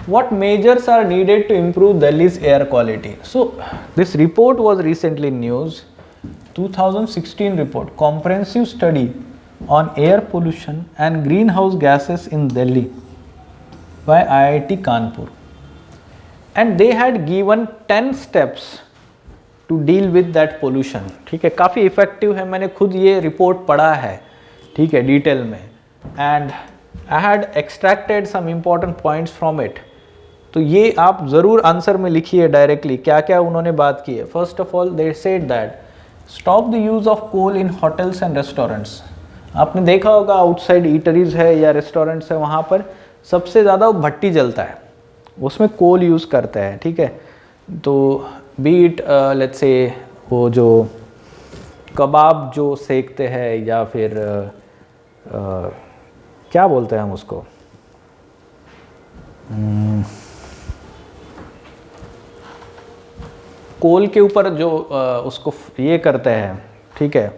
What measures are needed to improve Delhi's air quality? So this report was recently in news. 2016 report, comprehensive study on air pollution and greenhouse gases in Delhi by IIT Kanpur, and they had given 10 steps to deal with that pollution. ठीक है, काफ़ी effective है, मैंने खुद ये report पढ़ा है, ठीक है, डिटेल में, and I had extracted some important points from it. तो ये आप ज़रूर आंसर में लिखिए डायरेक्टली क्या क्या उन्होंने बात की है. First of all they said that stop the use of coal in hotels and restaurants. आपने देखा होगा आउटसाइड ईटरीज है या रेस्टोरेंट्स है, वहाँ पर सबसे ज़्यादा भट्टी जलता है, उसमें कोल यूज़ करते हैं. ठीक है, तो बीट लेट्स से वो जो कबाब जो सेकते हैं या फिर क्या बोलते हैं हम उसको, कोल के ऊपर जो उसको ये करते हैं. ठीक है,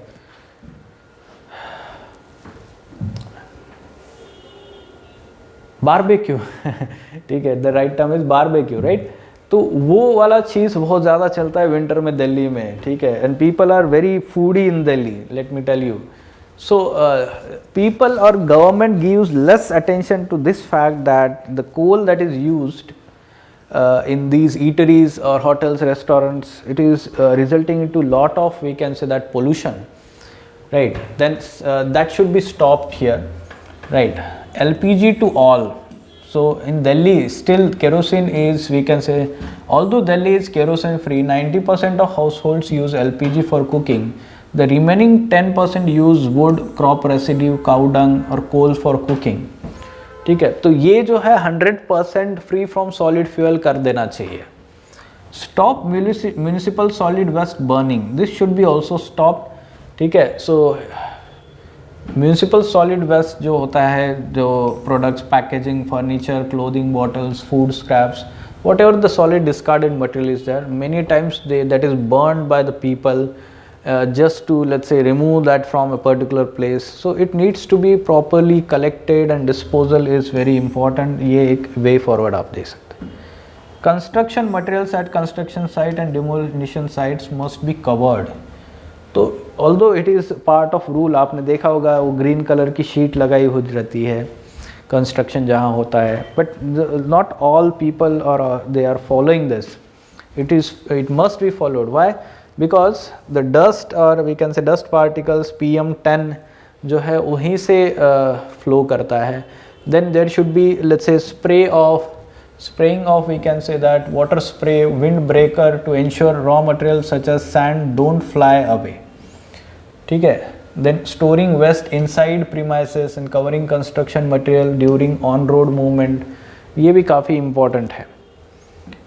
बारबेक्यू. ठीक है, the right term is barbecue, right. तो वो वाला चीज़ बहुत ज़्यादा चलता है विंटर में दिल्ली में. ठीक है, and people are very foodie in Delhi, let me tell you. So people or government gives less attention to this fact that the coal that is used in these eateries or hotels, restaurants, it is resulting into lot of, we can say that, pollution, right. Then that should be stopped here, right. LPG to all. So in Delhi still kerosene is, we can say, although Delhi is kerosene free, 90% of households use LPG for cooking. The remaining 10% use wood, crop residue, cow dung और coal for cooking. ठीक है, तो ये जो है 100% free from solid fuel कर देना चाहिए. Stop municipal solid waste burning, this should be also stop. ठीक है, सो म्यूनिसिपल सॉलिड वेस्ट जो होता है, जो products, packaging, furniture, clothing, bottles, food scraps, whatever the solid discarded material is there, many times that is burned by the people just to, let's say, remove that from a particular place. So it needs to be properly collected and disposal is very important. ये एक way forward आप देख सकते हैं. Construction materials at construction site and demolition sites must be covered. तो although it is part of rule, आपने देखा होगा वो green color की sheet लगाई हुई रहती है construction जहाँ होता है, but not all people are they are following this. It must be followed. Why? Because the dust, or we can say dust particles, PM10 जो है वहीं से flow करता है. Then there should be, let's say, spraying of, we can say that, water spray, wind breaker to ensure raw materials such as sand don't fly away. ठीक है. Then storing waste inside premises and covering construction material during on-road movement, ये भी काफ़ी important है.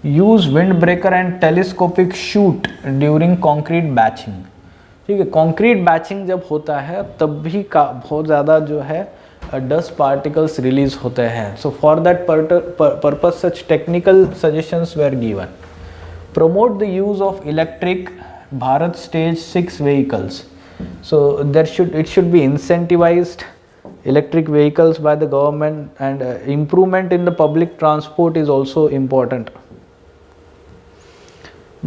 Use wind breaker and telescopic chute during concrete batching. ठीक है, concrete batching जब होता है तब भी बहुत ज़्यादा जो है डस्ट पार्टिकल्स रिलीज होते हैं. So for that purpose such technical suggestions were given. Promote the use of electric Bharat stage 6 vehicles. So it should be incentivized electric vehicles by the government, and improvement in the public transport is also important.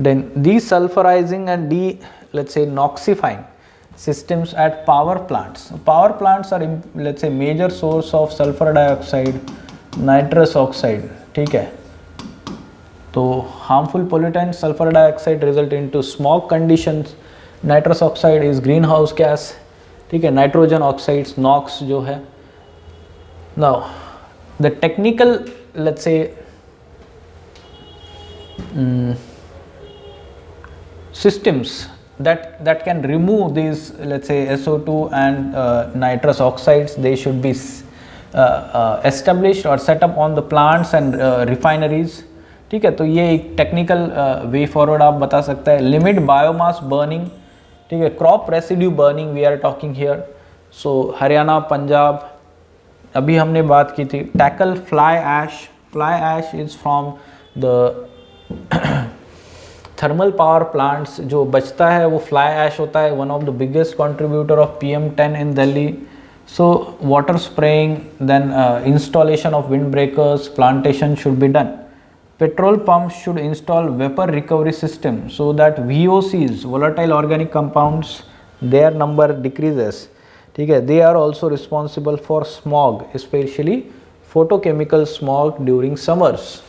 Then desulfurizing and let's say noxifying systems at power plants. Power plants are, let's say, major source of sulfur dioxide, nitrous oxide. ठीक है, तो harmful pollutants, sulfur dioxide result into smog conditions. Nitrous oxide is greenhouse gas. ठीक है, nitrogen oxides, Knox जो है. Now the technical, let's say, systems that can remove these, let's say, SO2 and nitrous oxides, they should be established or set up on the plants and refineries. ठीक है, तो ये एक technical way forward आप बता सकते हैं. Limit biomass burning. ठीक है, crop residue burning we are talking here. So Haryana, Punjab, अभी हमने बात की थी. Tackle fly ash. Fly ash is from the thermal power plants. जो बचता है वो फ्लाई ऐश होता है. One of the biggest contributor of PM10 in Delhi. So water spraying, then installation of windbreakers, plantation should be done. Petrol pumps should install vapor recovery system so that VOCs, volatile organic compounds, their number decreases. Okay, they are also responsible for smog, especially photochemical smog during summers.